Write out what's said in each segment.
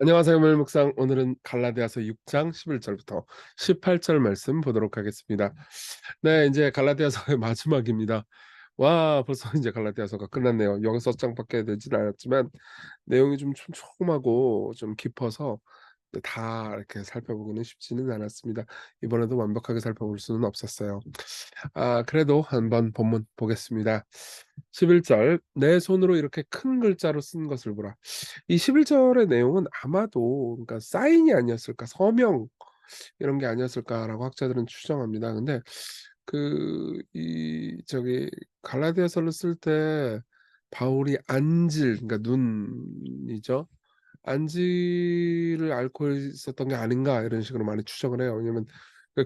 안녕하세요. 매일 묵상 오늘은 갈라디아서 6장 11 절부터 18절 말씀 보도록 하겠습니다. 네, 이제 갈라디아서의 마지막입니다. 와, 벌써 이제 갈라디아서가 끝났네요. 6 장밖에 되진 않았지만 내용이 좀 촘촘하고 좀 깊어서 다 이렇게 살펴보기는 쉽지는 않았습니다. 이번에도 완벽하게 살펴볼 수는 없었어요. 그래도 한번 본문 보겠습니다. 11 절 "내 손으로 이렇게 큰 글자로 쓴 것을 보라." 이 11 절의 내용은 아마도 그러니까 사인이 아니었을까, 서명 이런 게 아니었을까라고 학자들은 추정합니다. 근데 저기 갈라디아서를 쓸 때 바울이 안질, 그러니까 눈이죠. 안지를 앓고 있었던 게 아닌가 이런 식으로 많이 추정을 해요. 왜냐면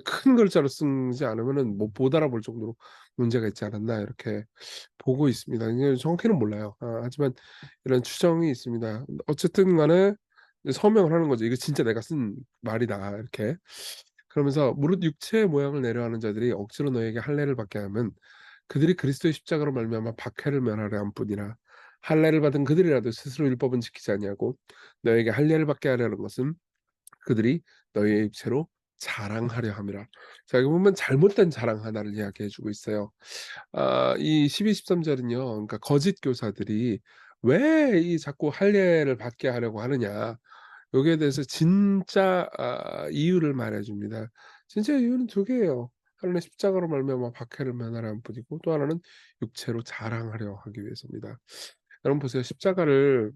큰 글자로 쓰지 않으면은 못 알아볼 정도로 문제가 있지 않았나 이렇게 보고 있습니다. 이게 정확히는 몰라요. 하지만 이런 추정이 있습니다. 어쨌든 간에 이제 서명을 하는 거죠. "이거 진짜 내가 쓴 말이다." 이렇게. 그러면서 "무릇 육체의 모양을 내려하는 자들이 억지로 너에게 할례를 받게 하면 그들이 그리스도의 십자가로 말미암아 박해를 면하려 함뿐이라. 할례를 받은 그들이라도 스스로 율법은 지키지 아니하고 너에게 할례를 받게 하려는 것은 그들이 너희의 육체로 자랑하려 함이라." 자, 여기 보면 잘못된 자랑 하나를 이야기해 주고 있어요. 이 12, 13 절은요. 그러니까 거짓 교사들이 왜 이 자꾸 할례를 받게 하려고 하느냐. 여기에 대해서 진짜 이유를 말해 줍니다. 진짜 이유는 두 개예요. 하나는 십자가로 말미암아 박해를 면하라는 뿐이고, 또 하나는 육체로 자랑하려 하기 위해서입니다. 여러분 보세요. 십자가를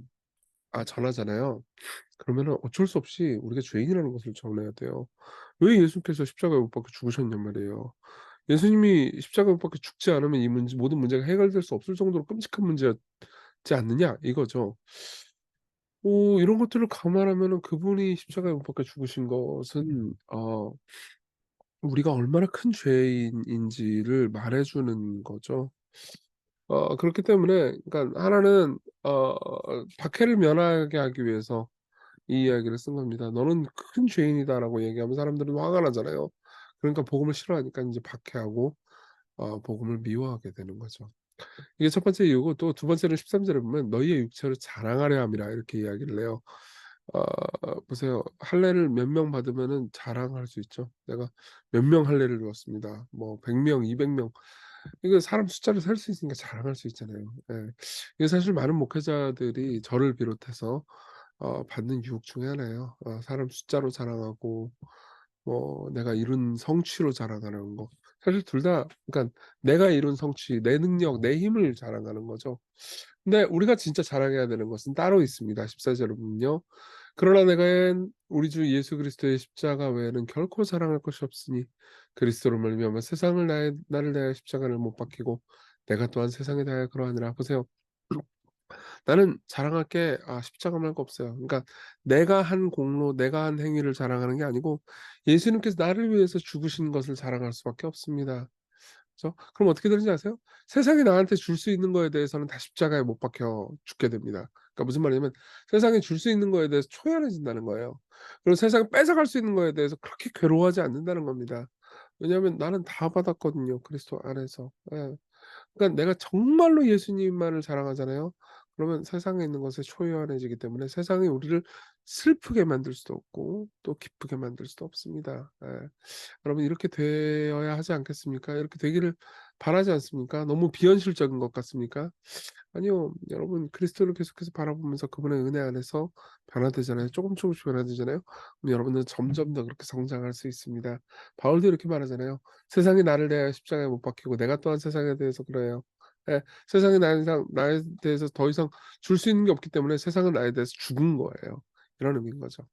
전하잖아요. 그러면은 어쩔 수 없이 우리가 죄인이라는 것을 전해야 돼요. 왜 예수님께서 십자가에 못 박혀 죽으셨냔 말이에요. 예수님이 십자가에 못 박혀 죽지 않으면 이 문제, 모든 문제가 해결될 수 없을 정도로 끔찍한 문제였지 않느냐 이거죠. 이런 것들을 감안하면은 그분이 십자가에 못 박혀 죽으신 것은 우리가 얼마나 큰 죄인인지를 말해 주는 거죠. 그렇기 때문에 그러니까 하나는 박해를 면하게 하기 위해서 이 이야기를 쓴 겁니다. "너는 큰 죄인이다."라고 얘기하면 사람들은 화가 나잖아요. 그러니까 복음을 싫어하니까 인제 박해하고 복음을 미워하게 되는 거죠. 이게 첫 번째 이유고, 또 두 번째는 13 절에 보면 "너희의 육체를 자랑하려 함이라." 이렇게 이야기를 해요. 보세요. 할례를 몇 명 받으면은 자랑할 수 있죠. "내가 몇 명 할례를 주었습니다." 뭐 100 명, 200 명, 이거 사람 숫자를 셀 수 있으니까 자랑할 수 있잖아요. 예. 이게 사실 많은 목회자들이 저를 비롯해서 받는 유혹 중에 하나예요. 사람 숫자로 자랑하고 뭐 내가 이룬 성취로 자랑하는 거. 사실 둘 다 그러니까 내가 이룬 성취, 내 능력, 내 힘을 자랑하는 거죠. 근데 우리가 진짜 자랑해야 되는 것은 따로 있습니다. 14 절에 보면요. "그러나 내가 우리 주 예수 그리스도의 십자가 외에는 결코 자랑할 것이 없으니 그리스도로 말미암아 세상을 나를 대하여 십자가를 못 박히고 내가 또한 세상에 대하여 그러하니라." 보세요. 나는 자랑할 게 십자가 말고 없어요. 그러니까 내가 한 공로, 내가 한 행위를 자랑하는 게 아니고 예수님께서 나를 위해서 죽으신 것을 자랑할 수밖에 없습니다. 그죠? 그럼 어떻게 되는지 아세요? 세상이 나한테 줄 수 있는 거에 대해서는 다 십자가에 못 박혀 죽게 됩니다. 그러니까 무슨 말이냐면 세상이 줄 수 있는 거에 대해서 초연해진다는 거예요. 그리고 세상이 뺏어갈 수 있는 거에 대해서 그렇게 괴로워하지 않는다는 겁니다. 왜냐하면 나는 다 받았거든요, 그리스도 안에서. 예. 그러니까 내가 정말로 예수님만을 자랑하잖아요. 그러면 세상에 있는 것에 초연해지기 때문에 세상이 우리를 슬프게 만들 수도 없고 또 기쁘게 만들 수도 없습니다. 예. 여러분 이렇게 되어야 하지 않겠습니까? 이렇게 되기를 바라지 않습니까? 너무 비현실적인 것 같습니까? 아니요. 여러분 그리스도를 계속해서 바라보면서 그분의 은혜 안에서 변화되잖아요. 조금씩 변화되잖아요. 그럼 여러분은 점점 더 그렇게 성장할 수 있습니다. 바울도 이렇게 말하잖아요. "세상이 나를 대하여 십자가에 못 박히고 내가 또한 세상에 대해서 그래요." 예. 세상이 나에 대해서 더 이상 줄 수 있는 게 없기 때문에 세상은 나에 대해서 죽은 거예요. 이런 의미인 거죠.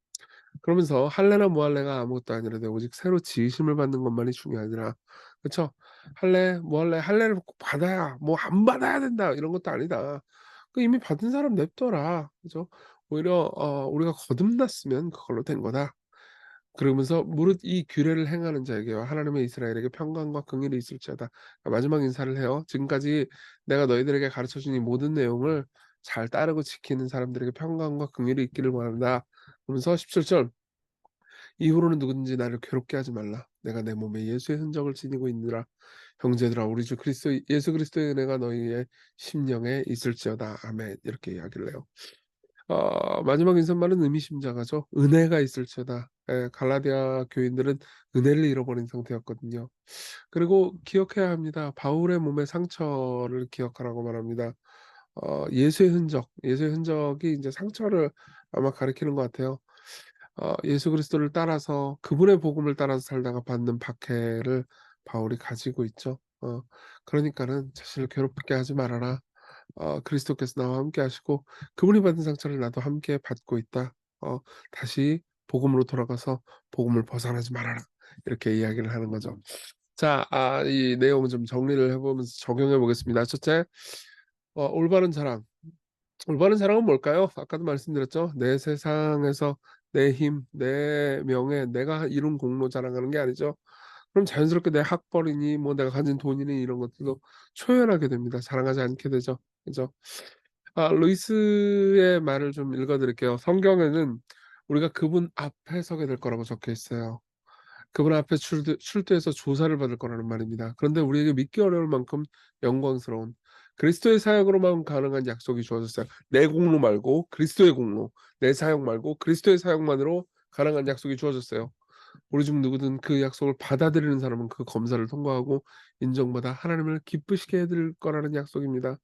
그러면서 할례나 무할례가 아무것도 아니라되 오직 새로 지으심을 받는 것만이 중요하니라. 그쵸? 할례, 무할례, 할례를 꼭 받아야 뭐 안 받아야 된다 이런 것도 아니다. 이미 받은 사람 냅둬라. 그죠? 오히려 우리가 거듭났으면 그걸로 된 거다. 그러면서 무릇 이 규례를 행하는 자에게와 하나님의 이스라엘에게 평강과 긍일이 있을지어다. 마지막 인사를 해요. "지금까지 내가 너희들에게 가르쳐 준 이 모든 내용을 잘 따르고 지키는 사람들에게 평강과 긍일이 있기를 원한다." 그러면서 17 절 "이후로는 누구든지 나를 괴롭게 하지 말라. 내가 내 몸에 예수의 흔적을 지니고 있느라. 형제들아 우리 주 그리스도 예수 그리스도의 은혜가 너희의 심령에 있을지어다. 아멘." 이렇게 이야기를 해요. 마지막 인사말은 의미심장하죠. "은혜가 있을지어다." 예, 갈라디아 교인들은 은혜를 잃어버린 상태였거든요. 그리고 기억해야 합니다. 바울의 몸의 상처를 기억하라고 말합니다. 예수의 흔적, 예수의 흔적이 인제 상처를 아마 가리키는 것 같아요. 예수 그리스도를 따라서 그분의 복음을 따라서 살다가 받는 박해를 바울이 가지고 있죠. 그러니까는 "자신을 괴롭게 하지 말아라. 그리스도께서 나와 함께 하시고 그분이 받은 상처를 나도 함께 받고 있다. 다시 복음으로 돌아가서 복음을 벗어나지 말아라." 이렇게 이야기를 하는 거죠. 자, 이 내용 좀 정리를 해 보면서 적용해 보겠습니다. 첫째, 올바른 자랑. 올바른 자랑은 뭘까요? 아까도 말씀드렸죠. 내 세상에서 내 힘, 내 명예, 내가 이룬 공로 자랑하는 게 아니죠. 그럼 자연스럽게 내 학벌이니 뭐 내가 가진 돈이니 이런 것들도 초연하게 됩니다. 자랑하지 않게 되죠. 그죠? 루이스의 말을 좀 읽어 드릴게요. 성경에는 우리가 그분 앞에 서게 될 거라고 적혀 있어요. 그분 앞에 출두해서 조사를 받을 거라는 말입니다. 그런데 우리에게 믿기 어려울 만큼 영광스러운 그리스도의 사역으로만 가능한 약속이 주어졌어요. 내 공로 말고 그리스도의 공로, 내 사역 말고 그리스도의 사역만으로 가능한 약속이 주어졌어요. 우리 중 누구든 그 약속을 받아들이는 사람은 그 검사를 통과하고 인정받아 하나님을 기쁘시게 해 드릴 거라는 약속입니다.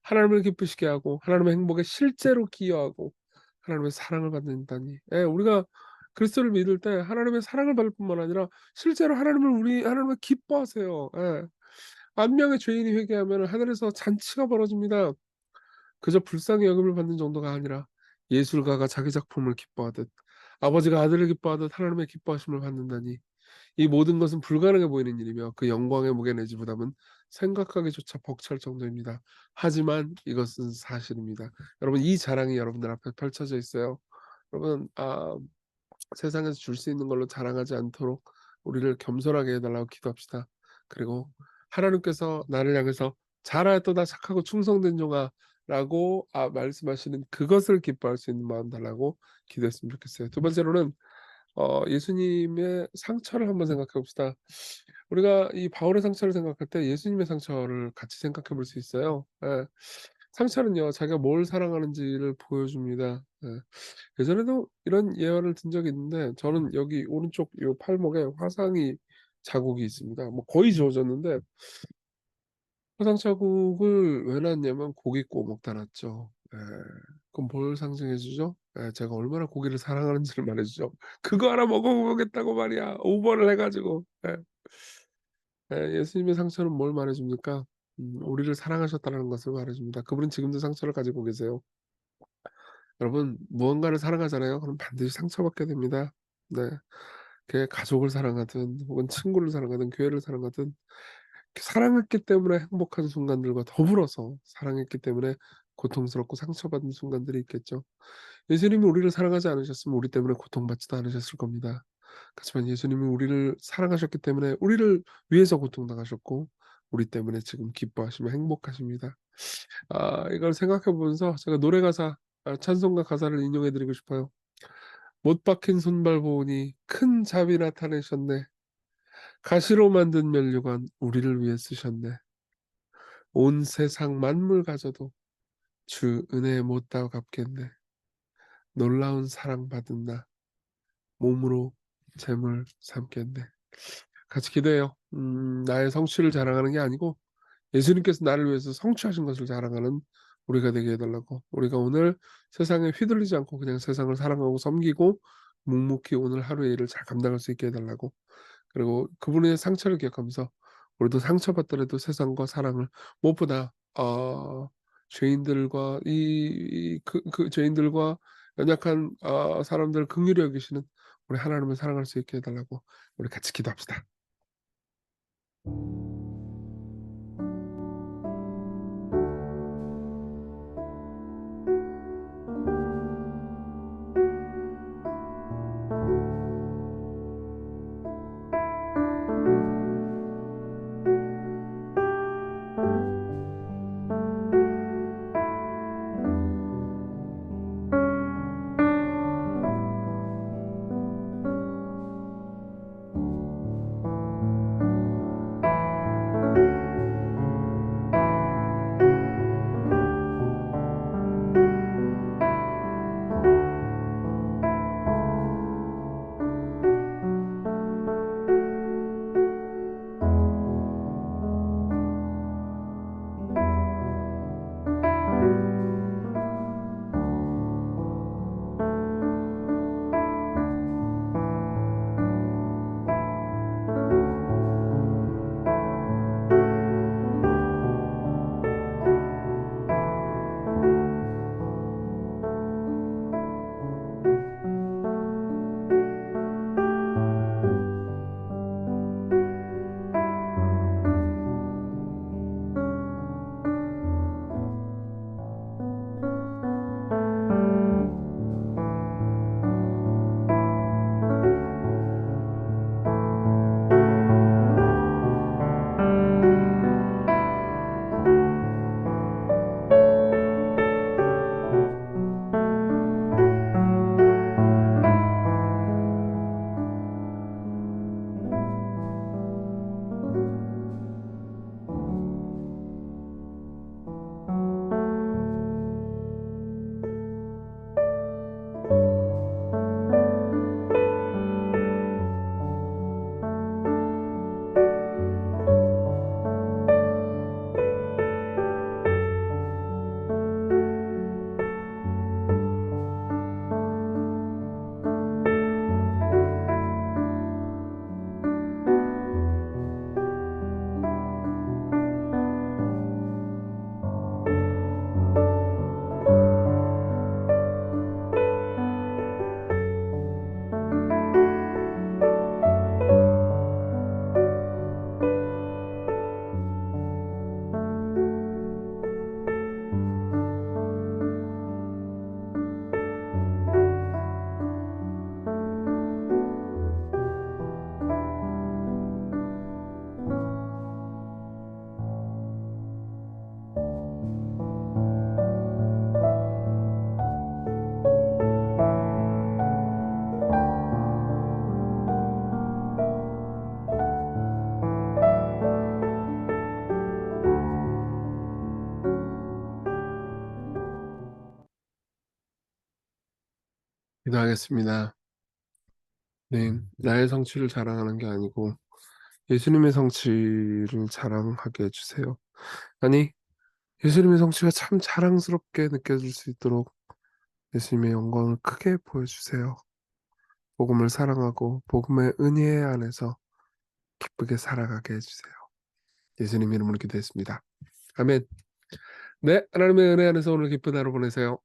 하나님을 기쁘시게 하고 하나님의 행복에 실제로 기여하고 하나님의 사랑을 받는다니. 예, 우리가 그리스도를 믿을 때 하나님의 사랑을 받을 뿐만 아니라 실제로 하나님을 기뻐하세요. 예. 만 명의 죄인이 회개하면 하늘에서 잔치가 벌어집니다. 그저 불쌍히 여김을 받는 정도가 아니라 예술가가 자기 작품을 기뻐하듯 아버지가 아들을 기뻐하듯 하나님의 기뻐하심을 받는다니. 이 모든 것은 불가능해 보이는 일이며 그 영광의 무게 내지 부담은 생각하기조차 벅찰 정도입니다. 하지만 이것은 사실입니다. 여러분, 이 자랑이 여러분들 앞에 펼쳐져 있어요. 여러분, 세상에서 줄 수 있는 걸로 자랑하지 않도록 우리를 겸손하게 해 달라고 기도합시다. 그리고 하나님께서 나를 향해서 "잘하였도다 착하고 충성된 종아"라고 말씀하시는 그것을 기뻐할 수 있는 마음 달라고 기도했으면 좋겠어요. 두 번째로는 예수님의 상처를 한번 생각해 봅시다. 우리가 이 바울의 상처를 생각할 때 예수님의 상처를 같이 생각해 볼 수 있어요. 예. 상처는요, 자기가 뭘 사랑하는지를 보여줍니다. 예. 예전에도 이런 예화를 든 적이 있는데 저는 여기 오른쪽 요 팔목에 화상이 자국이 있습니다. 뭐 거의 지워졌는데 화상 자국을 왜 났냐면 고기 구워 먹다 났죠. 예. 그럼 뭘 상징해 주죠? 예, 제가 얼마나 고기를 사랑하는지를 말해 주죠. "그거 하나 먹어 보겠다."고 말이야. 5 번을 해 가지고. 예. 예, 예수님의 상처는 뭘 말해 줍니까? 우리를 사랑하셨다는 것을 말해 줍니다. 그분은 지금도 상처를 가지고 계세요. 여러분, 무언가를 사랑하잖아요. 그럼 반드시 상처받게 됩니다. 네. 그게 가족을 사랑하든 혹은 친구를 사랑하든 교회를 사랑하든 사랑했기 때문에 행복한 순간들과 더불어서 사랑했기 때문에 고통스럽고 상처받은 순간들이 있겠죠. 예수님이 우리를 사랑하지 않으셨으면 우리 때문에 고통받지도 않으셨을 겁니다. 그렇지만 예수님이 우리를 사랑하셨기 때문에 우리를 위해서 고통당하셨고 우리 때문에 지금 기뻐하시며 행복하십니다. 이걸 생각해 보면서 제가 노래 가사, 찬송가 가사를 인용해 드리고 싶어요. "못 박힌 손발 보오니 큰 자비 나타내셨네. 가시로 만든 면류관 우리를 위해 쓰셨네. 온 세상 만물 가져도 주 은혜에 못다 갚겠네. 놀라운 사랑 받은 나 몸으로 재물 삼겠네." 같이 기도해요. 나의 성취를 자랑하는 게 아니고 예수님께서 나를 위해서 성취하신 것을 자랑하는 우리가 되게 해 달라고. 우리가 오늘 세상에 휘둘리지 않고 그냥 세상을 사랑하고 섬기고 묵묵히 오늘 하루의 일을 잘 감당할 수 있게 해 달라고. 그리고 그분의 상처를 기억하면서 우리도 상처받더라도 세상과 사랑을 무엇보다 죄인들과 그 죄인들과 연약한 사람들을 긍휼히 여기시는 우리 하나님을 사랑할 수 있게 해 달라고 우리 같이 기도합시다. 기도하겠습니다. 네. 나의 성취를 자랑하는 게 아니고 예수님의 성취를 자랑하게 해 주세요. 아니, 예수님의 성취가 참 자랑스럽게 느껴질 수 있도록 예수님의 영광을 크게 보여 주세요. 복음을 사랑하고 복음의 은혜 안에서 기쁘게 살아가게 해 주세요. 예수님 이름으로 기도했습니다. 아멘. 네. 하나님의 은혜 안에서 오늘 기쁜 하루 보내세요.